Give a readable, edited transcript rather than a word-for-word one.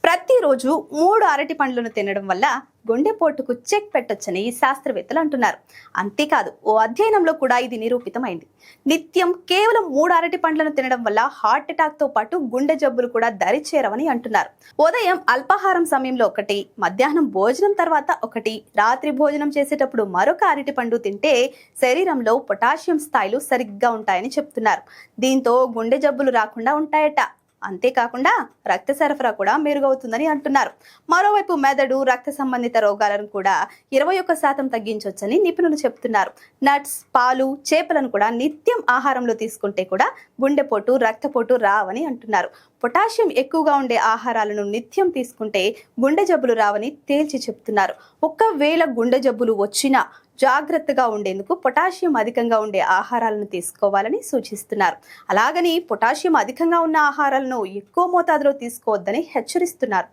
ప్రతిరోజు 3 అరటి పండ్లను తినడం వల్ల గుండెపోటుకు చెక్ పెట్టొచ్చని శాస్త్రవేత్తలు అంటున్నారు. అంతేకాదు ఓ అధ్యయనంలో కూడా ఇది నిరూపితమైంది. నిత్యం కేవలం 3 అరటి పండ్లను తినడం వల్ల హార్ట్ అటాక్ తో పాటు గుండె జబ్బులు కూడా దరిచేరవని అంటున్నారు. ఉదయం అల్పాహారం సమయంలో ఒకటి, మధ్యాహ్నం భోజనం తర్వాత ఒకటి, రాత్రి భోజనం చేసేటప్పుడు మరొక అరటి పండు తింటే శరీరంలో పొటాషియం స్థాయిలు సరిగ్గా ఉంటాయని చెప్తున్నారు. దీంతో గుండె జబ్బులు రాకుండా ఉంటాయట. అంతేకాకుండా రక్త సరఫరా కూడా మెరుగవుతుందని అంటున్నారు. మరోవైపు మెదడు, రక్త సంబంధిత రోగాలను కూడా 21% తగ్గించవచ్చని నిపుణులు చెప్తున్నారు. నట్స్, పాలు, చేపలను కూడా నిత్యం ఆహారంలో తీసుకుంటే కూడా గుండెపోటు, రక్తపోటు రావని అంటున్నారు. పొటాషియం ఎక్కువగా ఉండే ఆహారాలను నిత్యం తీసుకుంటే గుండె జబ్బులు రావని తేల్చి చెప్తున్నారు. ఒకవేళ గుండె జబ్బులు వచ్చినా జాగ్రత్తగా ఉండేందుకు పొటాషియం అధికంగా ఉండే ఆహారాలను తీసుకోవాలని సూచిస్తున్నారు. అలాగని పొటాషియం అధికంగా ఉన్న ఆహారాలను ఎక్కువ మోతాదులో తీసుకోవద్దని హెచ్చరిస్తున్నారు.